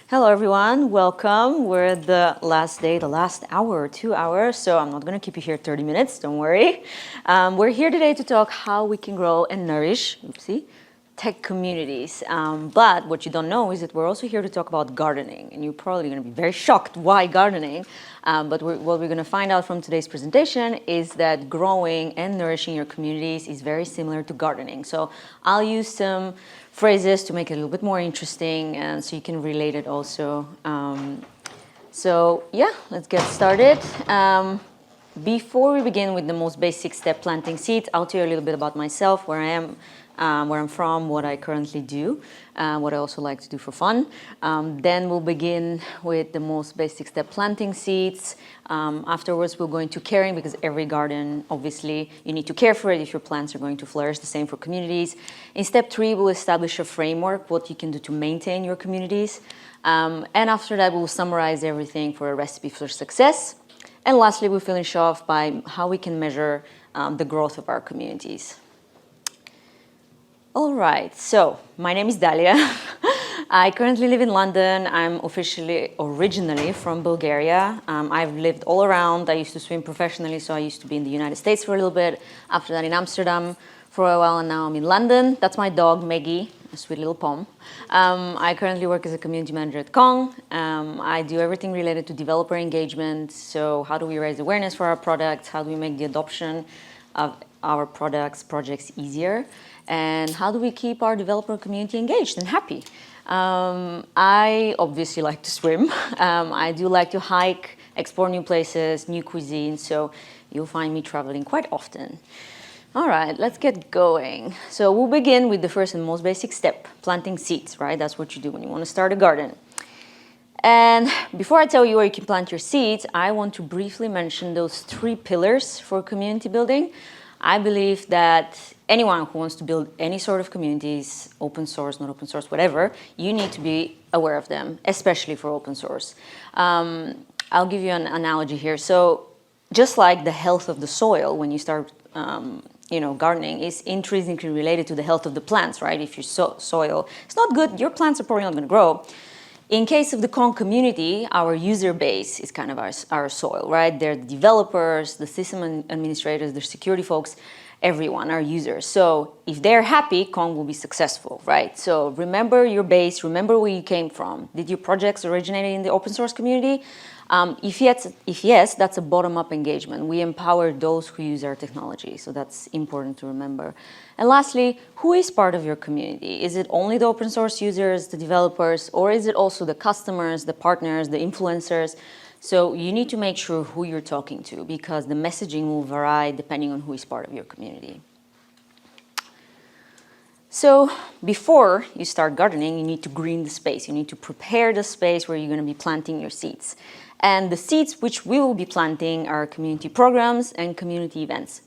Hello everyone, welcome. We're at the last day, the last hour, 2 hours, so I'm not going to keep you here 30 minutes, don't worry. We're here today to talk how we can grow and nourish, tech communities. But what you don't know is that we're also here to talk about gardening, and you're probably going to be very shocked why gardening. But what we're going to find out from today's presentation is that growing and nourishing your communities is very similar to gardening. So I'll use some phrases to make it a little bit more interesting, and so you can relate it also. So yeah, let's get started. Before we begin with the most basic step, planting seeds, I'll tell you a little bit about myself, where I am, where I'm from, what I currently do, what I also like to do for fun. Then we'll begin with the most basic step, planting seeds. Afterwards, we'll go into caring, because every garden, obviously, you need to care for it if your plants are going to flourish. The same for communities. In step 3, we'll establish a framework, what you can do to maintain your communities. And after that, we'll summarize everything for a recipe for success. And lastly, we'll finish off by how we can measure the growth of our communities. All right, so my name is Daliya. I currently live in London. I'm originally from Bulgaria. I've lived all around. I used to swim professionally, so I used to be in the United States for a little bit. After that in Amsterdam for a while, and now I'm in London. That's my dog, Maggie, a sweet little pom. I currently work as a community manager at Kong. I do everything related to developer engagement. So how do we raise awareness for our products? How do we make the adoption of our projects easier? And how do we keep our developer community engaged and happy? I obviously like to swim. I do like to hike, explore new places, new cuisines, so you'll find me traveling quite often. All right, let's get going. So we'll begin with the first and most basic step, planting seeds, right? That's what you do when you want to start a garden. And before I tell you where you can plant your seeds, I want to briefly mention those 3 pillars for community building. I believe that anyone who wants to build any sort of communities, open source, not open source, whatever, you need to be aware of them, especially for open source. I'll give you an analogy here. So just like the health of the soil when you start gardening is intrinsically related to the health of the plants, right? If your soil is not good, your plants are probably not going to grow. In case of the Kong community, our user base is kind of our soil, right? They're the developers, the system administrators, the security folks, everyone, our users. So if they're happy, Kong will be successful, right? So remember your base, remember where you came from. Did your projects originate in the open source community? If yes, that's a bottom-up engagement. We empower those who use our technology, so that's important to remember. And lastly, who is part of your community? Is it only the open source users, the developers, or is it also the customers, the partners, the influencers? So you need to make sure who you're talking to, because the messaging will vary depending on who is part of your community. So before you start gardening, you need to green the space. You need to prepare the space where you're going to be planting your seeds. And the seeds which we will be planting are community programs and community events.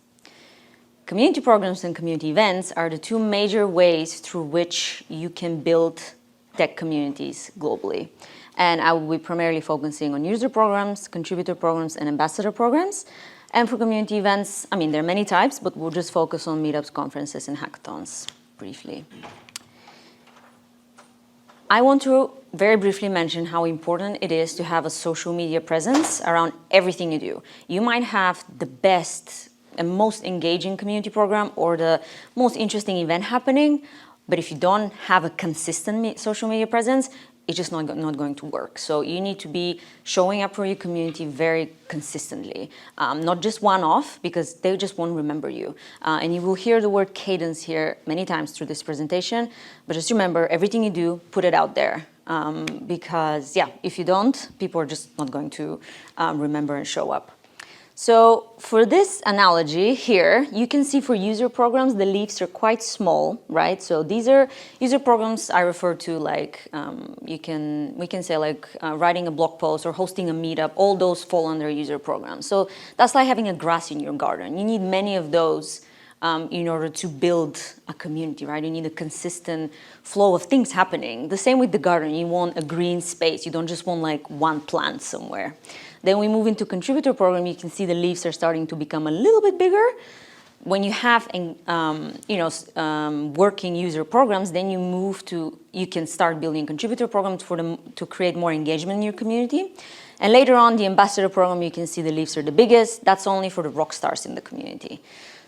Community programs and community events are the 2 major ways through which you can build tech communities globally. And I will be primarily focusing on user programs, contributor programs, and ambassador programs. And for community events, there are many types, but we'll just focus on meetups, conferences, and hackathons briefly. I want to very briefly mention how important it is to have a social media presence around everything you do. You might have the best and most engaging community program or the most interesting event happening, but if you don't have a consistent social media presence, it's just not going to work. So you need to be showing up for your community very consistently, not just one-off, because they just won't remember you. And you will hear the word cadence here many times through this presentation, but just remember, everything you do, put it out there. Because if you don't, people are just not going to remember and show up. So for this analogy here, you can see for user programs, the leaves are quite small, right? So these are user programs I refer to like, we can say like writing a blog post or hosting a meetup, all those fall under user programs. So that's like having a grass in your garden. You need many of those in order to build a community, right? You need a consistent flow of things happening. The same with the garden, you want a green space. You don't just want like one plant somewhere. Then we move into contributor program, you can see the leaves are starting to become a little bit bigger. When you have working user programs, then you move to you can start building contributor programs for them to create more engagement in your community. And later on, the ambassador program, you can see the leaves are the biggest. That's only for the rock stars in the community.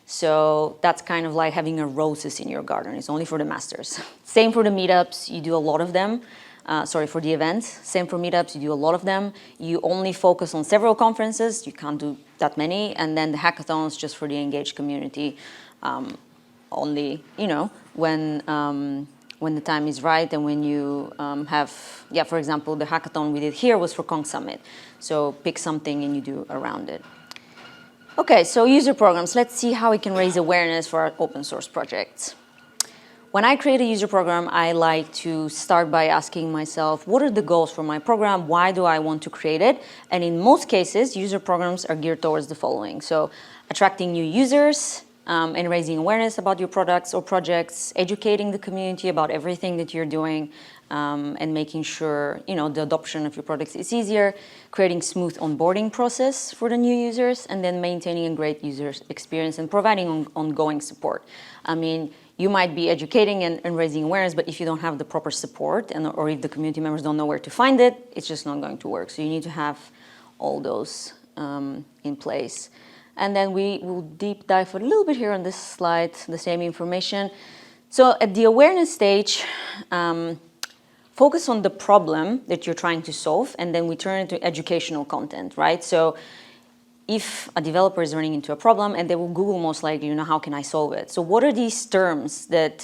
So that's kind of like having a roses in your garden. It's only for the masters. Same for the meetups. You do a lot of them. For the events. Same for meetups. You do a lot of them. You only focus on several conferences. You can't do that many. And then the hackathons just for the engaged community. Only, when the time is right and when you for example, the hackathon we did here was for Kong Summit. So pick something and you do around it. Okay, so user programs. Let's see how we can raise awareness for our open source projects. When I create a user program, I like to start by asking myself, what are the goals for my program? Why do I want to create it? And in most cases, user programs are geared towards the following. So attracting new users, and raising awareness about your products or projects, educating the community about everything that you're doing, and making sure the adoption of your products is easier, creating smooth onboarding process for the new users, and then maintaining a great user experience and providing ongoing support. I mean, you might be educating and raising awareness, but if you don't have the proper support or if the community members don't know where to find it, it's just not going to work. So you need to have all those in place. And then we will deep dive a little bit here on this slide, the same information. So at the awareness stage, focus on the problem that you're trying to solve, and then we turn it into educational content, right? So if a developer is running into a problem, and they will Google most likely, how can I solve it? So what are these terms that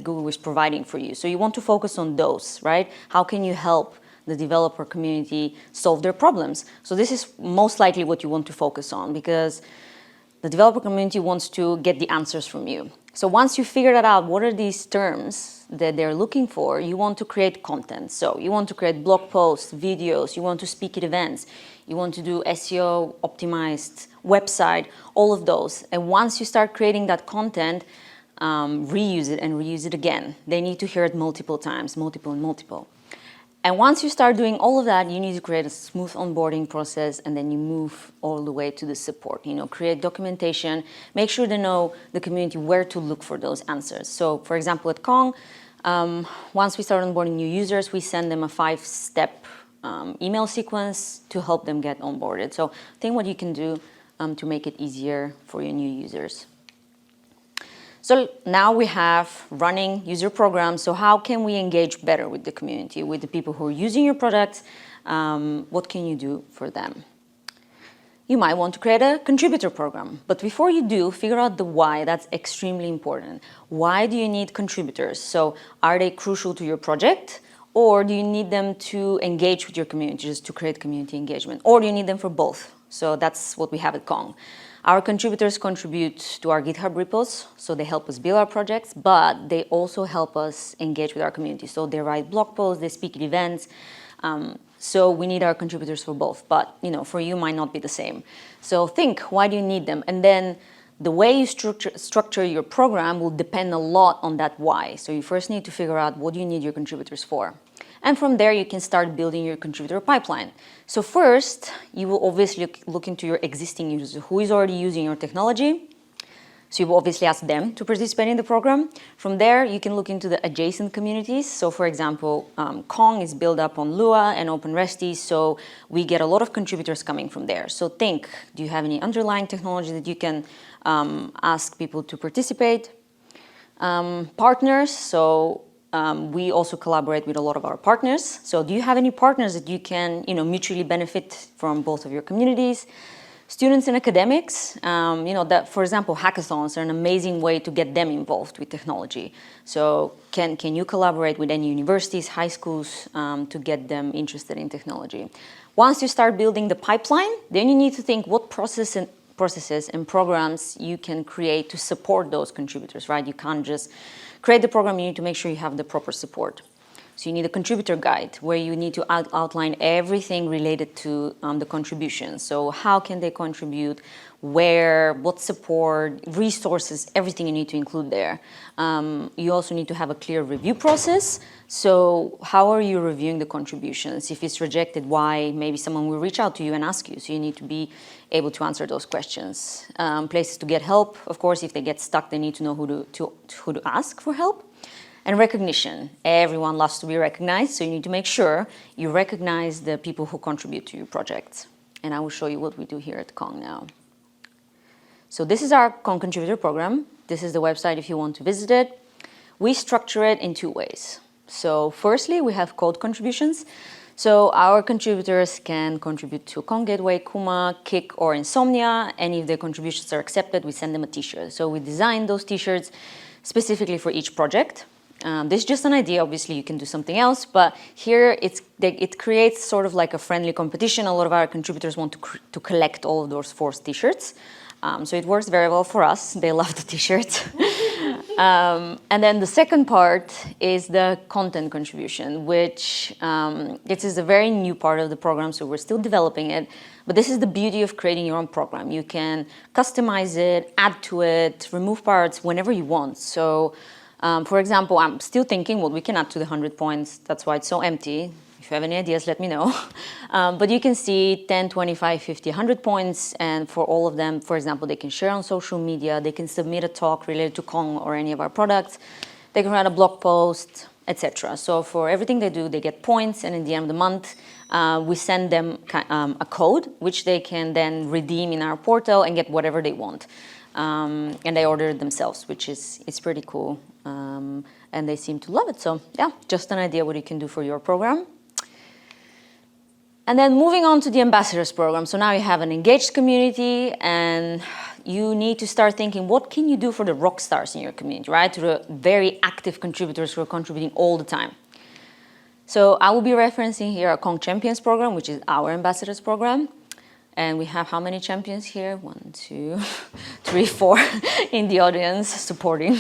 Google is providing for you? So you want to focus on those, right? How can you help the developer community solve their problems? So this is most likely what you want to focus on, because the developer community wants to get the answers from you. So once you figure that out, what are these terms that they're looking for, you want to create content. So you want to create blog posts, videos, you want to speak at events, you want to do SEO optimized website, all of those. And once you start creating that content, reuse it and reuse it again. They need to hear it multiple times, multiple and multiple. And once you start doing all of that, you need to create a smooth onboarding process, and then you move all the way to the support. Create documentation, make sure they know the community where to look for those answers. So for example, at Kong, once we start onboarding new users, we send them a 5-step email sequence to help them get onboarded. So think what you can do to make it easier for your new users. So now we have running user programs. So how can we engage better with the community, with the people who are using your products? What can you do for them? You might want to create a contributor program. But before you do, figure out the why. That's extremely important. Why do you need contributors? So are they crucial to your project? Or do you need them to engage with your community, just to create community engagement? Or do you need them for both? So that's what we have at Kong. Our contributors contribute to our GitHub repos, so they help us build our projects, but they also help us engage with our community. So they write blog posts, they speak at events. So we need our contributors for both, but for you might not be the same. So think, why do you need them? And then the way you structure your program will depend a lot on that why. So you first need to figure out what do you need your contributors for. And from there, you can start building your contributor pipeline. So first, you will obviously look into your existing users, who is already using your technology. So you will obviously ask them to participate in the program. From there, you can look into the adjacent communities. So for example, Kong is built up on Lua and OpenResty, so we get a lot of contributors coming from there. So think, do you have any underlying technology that you can ask people to participate? Partners, so we also collaborate with a lot of our partners. So do you have any partners that you can mutually benefit from both of your communities? Students and academics, that, for example, hackathons are an amazing way to get them involved with technology. So can you collaborate with any universities, high schools, to get them interested in technology? Once you start building the pipeline, then you need to think what processes and programs you can create to support those contributors, right? You can't just create the program, you need to make sure you have the proper support. So you need a contributor guide where you need to outline everything related to the contributions. So how can they contribute, where, what support, resources, everything you need to include there. You also need to have a clear review process. So how are you reviewing the contributions? If it's rejected, why? Maybe someone will reach out to you and ask you. So you need to be able to answer those questions. Places to get help. Of course, if they get stuck, they need to know who to ask for help. And recognition. Everyone loves to be recognized, so you need to make sure you recognize the people who contribute to your project. And I will show you what we do here at Kong now. So this is our Kong Contributor Program. This is the website if you want to visit it. We structure it in 2 ways. So firstly, we have code contributions. So our contributors can contribute to Kong Gateway, Kuma, Kick, or Insomnia. And if their contributions are accepted, we send them a t-shirt. So we design those t-shirts specifically for each project. This is just an idea. Obviously, you can do something else. But here, it creates sort of like a friendly competition. A lot of our contributors want to collect all of those forced t-shirts. So it works very well for us. They love the t-shirts. And then the second part is the content contribution, which this is a very new part of the program, so we're still developing it. But this is the beauty of creating your own program. You can customize it, add to it, remove parts whenever you want. So, for example, I'm still thinking what we can add to the 100 points. That's why it's so empty. If you have any ideas, let me know. But you can see 10, 25, 50, 100 points. And for all of them, for example, they can share on social media. They can submit a talk related to Kong or any of our products. They can write a blog post, etc. So for everything they do, they get points. And at the end of the month, we send them a code, which they can then redeem in our portal and get whatever they want. And they order it themselves, which is pretty cool. And they seem to love it. So yeah, just an idea what you can do for your program. And then moving on to the ambassadors program. So now you have an engaged community and you need to start thinking, what can you do for the rock stars in your community, right? To the very active contributors who are contributing all the time. So I will be referencing here our Kong Champions program, which is our ambassadors program. And we have how many champions here? 1, 2, 3, 4 in the audience supporting.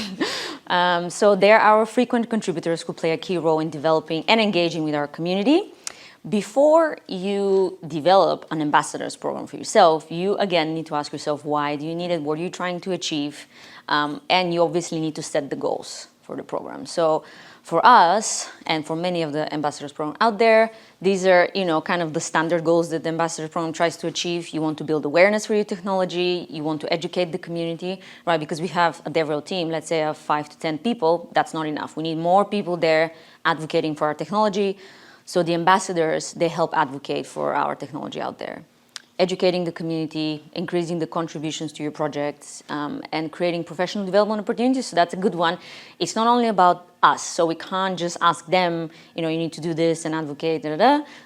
So they're our frequent contributors who play a key role in developing and engaging with our community. Before you develop an ambassadors program for yourself, you again need to ask yourself, why do you need it? What are you trying to achieve? And you obviously need to set the goals for the program. So for us, and for many of the ambassadors program out there, these are, kind of the standard goals that the ambassador program tries to achieve. You want to build awareness for your technology. You want to educate the community, right? Because we have a DevRel team, let's say of 5 to 10 people, that's not enough. We need more people there advocating for our technology. So the ambassadors, they help advocate for our technology out there. Educating the community, increasing the contributions to your projects, and creating professional development opportunities. So that's a good one. It's not only about us, so we can't just ask them, you need to do this and advocate,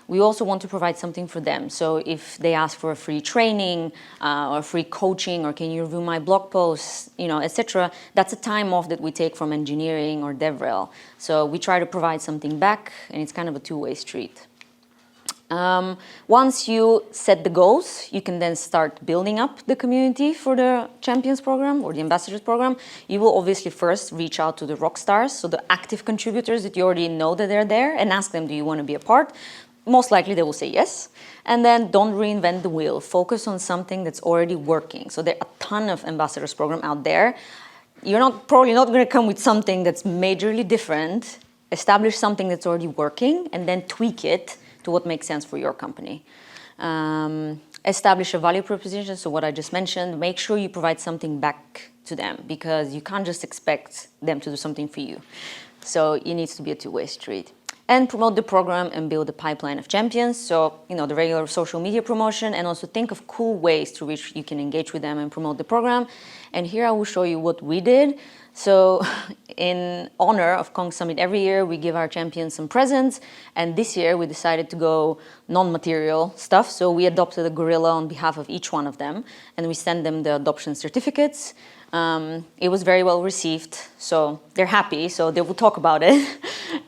We also want to provide something for them. So if they ask for a free training or free coaching, or can you review my blog posts, etc., that's a time off that we take from engineering or DevRel. So we try to provide something back, and it's kind of a two-way street. Once you set the goals, you can then start building up the community for the Champions program or the Ambassadors program. You will obviously first reach out to the rock stars, so the active contributors that you already know that they're there, and ask them, do you want to be a part? Most likely they will say yes. And then don't reinvent the wheel. Focus on something that's already working. So there are a ton of Ambassadors program out there. You're probably not going to come with something that's majorly different. Establish something that's already working and then tweak it to what makes sense for your company. Establish a value proposition, so what I just mentioned, make sure you provide something back to them, because you can't just expect them to do something for you. So it needs to be a two-way street. And promote the program and build a pipeline of champions. So, the regular social media promotion, and also think of cool ways through which you can engage with them and promote the program. And here I will show you what we did. So in honor of Kong Summit, every year we give our champions some presents. And this year we decided to go non-material stuff. So we adopted a gorilla on behalf of each one of them. And we send them the adoption certificates. It was very well received, so they're happy, so they will talk about it.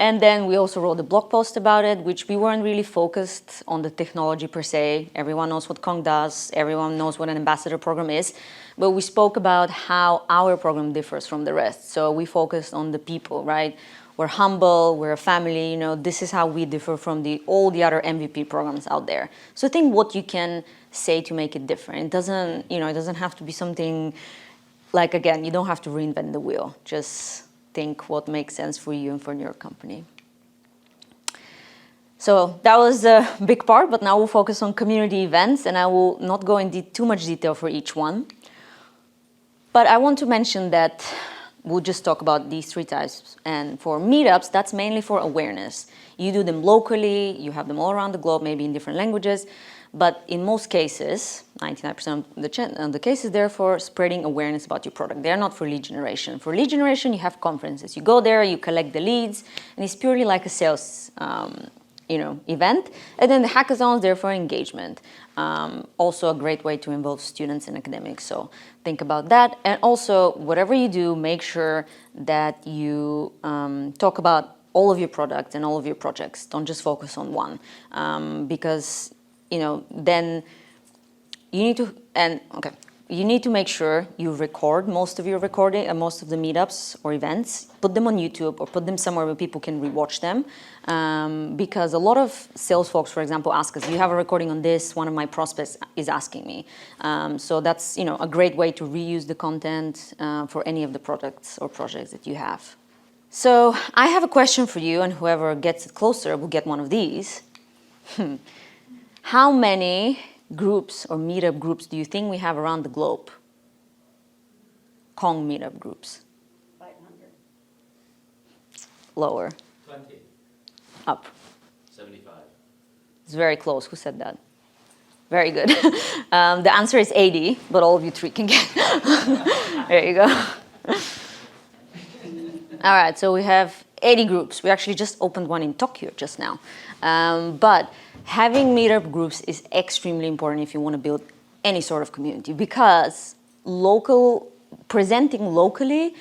And then we also wrote a blog post about it, which we weren't really focused on the technology per se. Everyone knows what Kong does, everyone knows what an ambassador program is, but we spoke about how our program differs from the rest. So we focused on the people, right? We're humble, we're a family, this is how we differ from all the other MVP programs out there. So think what you can say to make it different. It doesn't have to be something. Like, again, you don't have to reinvent the wheel. Just think what makes sense for you and for your company. So that was a big part, but now we'll focus on community events, and I will not go into too much detail for each one. But I want to mention that we'll just talk about these three types. And for meetups, that's mainly for awareness. You do them locally, you have them all around the globe, maybe in different languages. But in most cases, 99% of the cases, they're for spreading awareness about your product. They're not for lead generation. For lead generation, you have conferences. You go there, you collect the leads, and it's purely like a sales event. And then the hackathons, they're for engagement. Also a great way to involve students in academics. So think about that. And also, whatever you do, make sure that you talk about all of your products and all of your projects. Don't just focus on one, because then you need to make sure you record most of your recording and most of the meetups or events, put them on YouTube or put them somewhere where people can rewatch them. Because a lot of sales folks, for example, ask us, you have a recording on this, one of my prospects is asking me. So that's a great way to reuse the content for any of the products or projects that you have. So I have a question for you, and whoever gets it closer will get one of these. How many groups or meetup groups do you think we have around the globe? Kong meetup groups. 500. Lower. 20. Up. 75. It's very close. Who said that? Very good. The answer is 80, but all of you three can get. There you go. All right, so we have 80 groups. We actually just opened one in Tokyo just now. But having meetup groups is extremely important if you want to build any sort of community, because presenting locally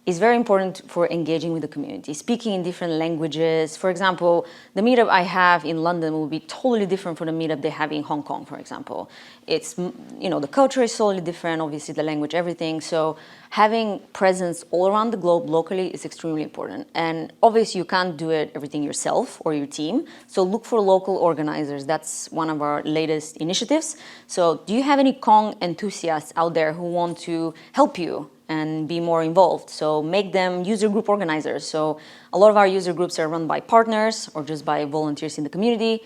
is very important for engaging with the community, speaking in different languages. For example, the meetup I have in London will be totally different from the meetup they have in Hong Kong, for example. It's, the culture is totally different, obviously the language, everything. So having presence all around the globe locally is extremely important. And obviously you can't do everything yourself or your team. So look for local organizers. That's one of our latest initiatives. So do you have any Kong enthusiasts out there who want to help you and be more involved? So make them user group organizers. So a lot of our user groups are run by partners or just by volunteers in the community.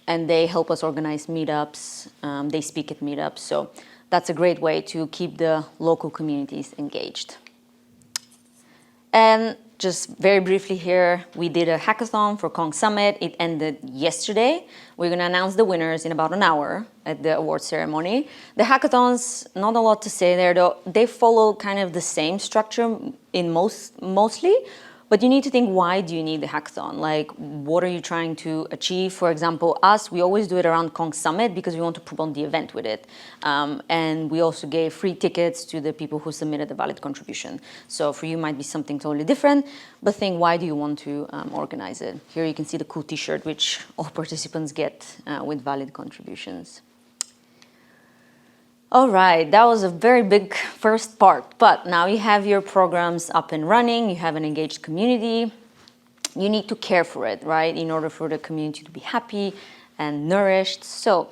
And they help us organize meetups. They speak at meetups. So that's a great way to keep the local communities engaged. And just very briefly here, we did a hackathon for Kong Summit. It ended yesterday. We're going to announce the winners in about an hour at the award ceremony. The hackathons, not a lot to say there though. They follow kind of the same structure in mostly, but you need to think, why do you need the hackathon? Like, what are you trying to achieve? For example, we always do it around Kong Summit because we want to promote the event with it. And we also gave free tickets to the people who submitted a valid contribution. So for you, might be something totally different, but think, why do you want to organize it? Here you can see the cool t-shirt, which all participants get with valid contributions. All right, that was a very big first part, but now you have your programs up and running, you have an engaged community, you need to care for it, right, in order for the community to be happy and nourished. So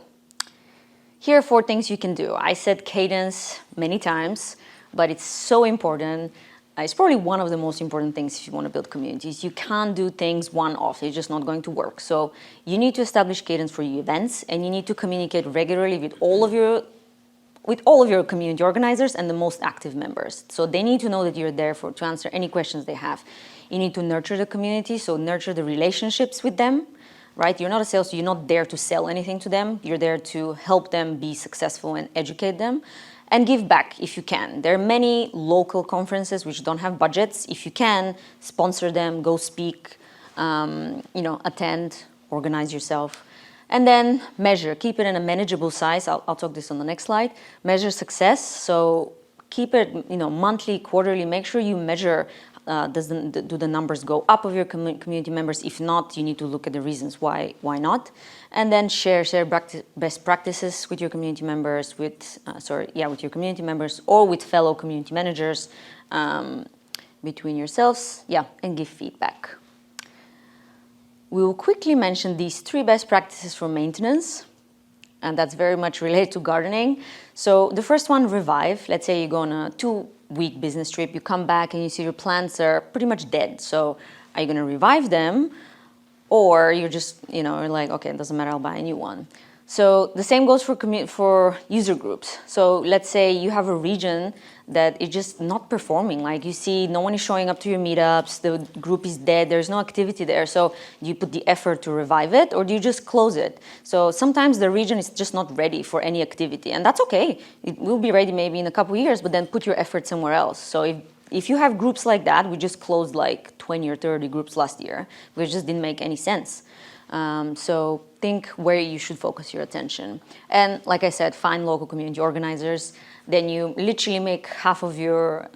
here are 4 things you can do. I said cadence many times, but it's so important. It's probably one of the most important things if you want to build communities. You can't do things one-off, it's just not going to work. So you need to establish cadence for your events, and you need to communicate regularly with all of your community organizers and the most active members. So they need to know that you're there to answer any questions they have. You need to nurture the community, so nurture the relationships with them, right? You're not a sales, you're not there to sell anything to them. You're there to help them be successful and educate them. And give back if you can. There are many local conferences which don't have budgets. If you can, sponsor them, go speak, attend, organize yourself. And then measure, keep it in a manageable size. I'll talk this on the next slide. Measure success, so keep it monthly, quarterly. Make sure you measure, do the numbers go up of your community members? If not, you need to look at the reasons why not. And then share best practices with your community members, with your community members or with fellow community managers, between yourselves, and give feedback. We will quickly mention these 3 best practices for maintenance, and that's very much related to gardening. So the first one, revive. Let's say you go on a 2-week business trip, you come back and you see your plants are pretty much dead. So are you going to revive them? Or you're just, you're like, okay, it doesn't matter, I'll buy a new one. So the same goes for user groups. So let's say you have a region that is just not performing. Like you see, no one is showing up to your meetups, the group is dead, there's no activity there. So do you put the effort to revive it, or do you just close it? So sometimes the region is just not ready for any activity, and that's okay. It will be ready maybe in a couple of years, but then put your effort somewhere else. So if you have groups like that, we just closed like 20 or 30 groups last year, which just didn't make any sense. So think where you should focus your attention. And like I said, find local community organizers. Then you literally make half of your,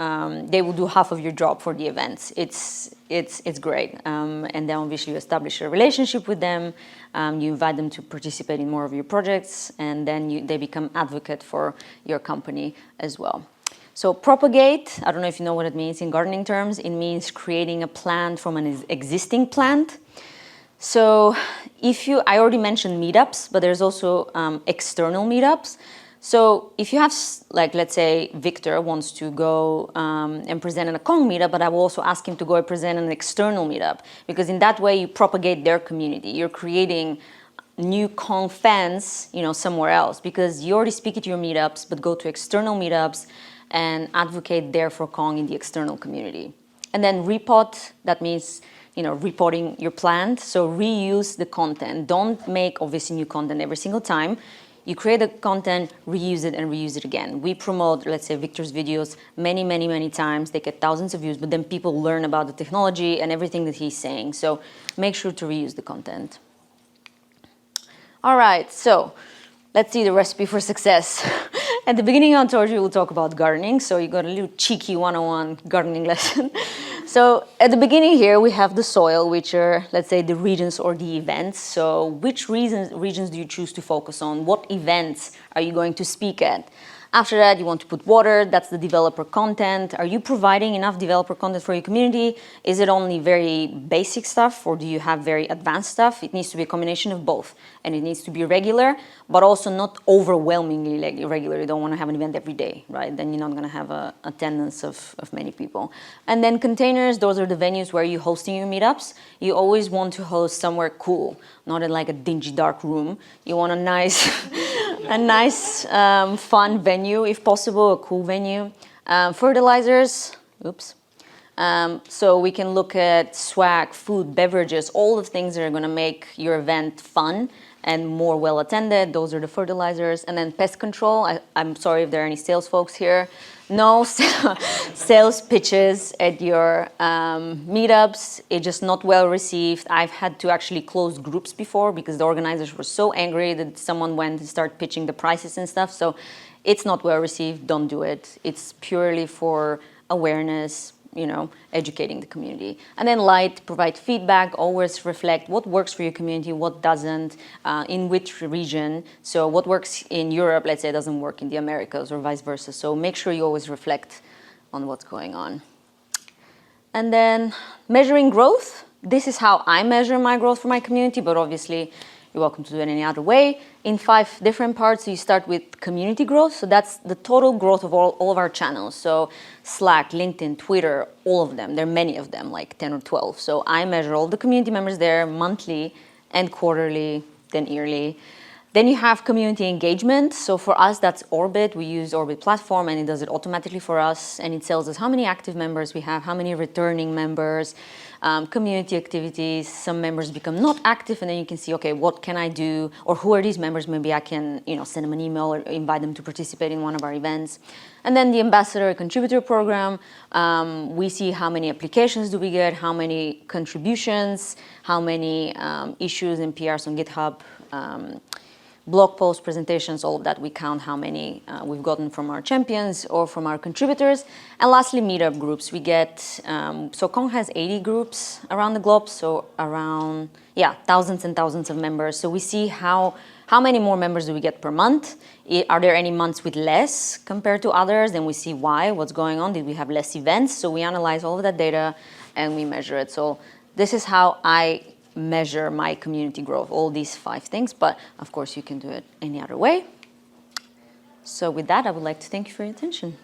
they will do half of your job for the events. It's great. And then obviously you establish a relationship with them. You invite them to participate in more of your projects, and then they become advocate for your company as well. So propagate, I don't know if you know what it means in gardening terms. It means creating a plant from an existing plant. So I already mentioned meetups, but there's also external meetups. So if you have, like, let's say Victor wants to go and present in a Kong meetup, but I will also ask him to go and present in an external meetup, because in that way you propagate their community. You're creating new Kong fans, somewhere else, because you already speak at your meetups, but go to external meetups and advocate there for Kong in the external community. And then repot, that means reporting your plant. So reuse the content. Don't make obviously new content every single time. You create the content, reuse it, and reuse it again. We promote, let's say, Victor's videos many, many, many times. They get thousands of views, but then people learn about the technology and everything that he's saying. So make sure to reuse the content. All right, so let's see the recipe for success. At the beginning, I told you we'll talk about gardening. So you got a little cheeky 101 gardening lesson. So at the beginning here, we have the soil, which are, let's say, the regions or the events. So which regions do you choose to focus on? What events are you going to speak at? After that, you want to put water. That's the developer content. Are you providing enough developer content for your community? Is it only very basic stuff, or do you have very advanced stuff? It needs to be a combination of both. And it needs to be regular, but also not overwhelmingly regular. You don't want to have an event every day, right? Then you're not going to have a attendance of many people. And then containers, those are the venues where you're hosting your meetups. You always want to host somewhere cool, not in like a dingy, dark room. You want a nice, fun venue, if possible, a cool venue. Fertilizers, oops. So we can look at swag, food, beverages, all the things that are going to make your event fun and more well attended. Those are the fertilizers. And then pest control. I'm sorry if there are any sales folks here. No sales pitches at your meetups. It's just not well received. I've had to actually close groups before because the organizers were so angry that someone went and started pitching the prices and stuff. So it's not well received. Don't do it. It's purely for awareness, educating the community. And then light, provide feedback, always reflect what works for your community, what doesn't, in which region. So what works in Europe, let's say, doesn't work in the Americas or vice versa. So make sure you always reflect on what's going on. And then measuring growth. This is how I measure my growth for my community, but obviously you're welcome to do it any other way. In 5 different parts, so you start with community growth. So that's the total growth of all of our channels. So Slack, LinkedIn, Twitter, all of them. There are many of them, like 10 or 12. So I measure all the community members there monthly and quarterly, then yearly. Then you have community engagement. So for us, that's Orbit. We use Orbit platform, and it does it automatically for us. And it tells us how many active members we have, how many returning members, community activities. Some members become not active, and then you can see, okay, what can I do? Or who are these members? Maybe I can, send them an email or invite them to participate in one of our events. And then the ambassador contributor program. We see how many applications do we get, how many contributions, how many issues and PRs on GitHub, blog posts, presentations, all of that. We count how many we've gotten from our champions or from our contributors. And lastly, meetup groups. We get, so Kong has 80 groups around the globe, so around, thousands and thousands of members. So we see how many more members do we get per month? Are there any months with less compared to others? Then we see why, what's going on. Did we have less events? So we analyze all of that data and we measure it. So this is how I measure my community growth, all these 5 things, but of course you can do it any other way. So with that, I would like to thank you for your attention.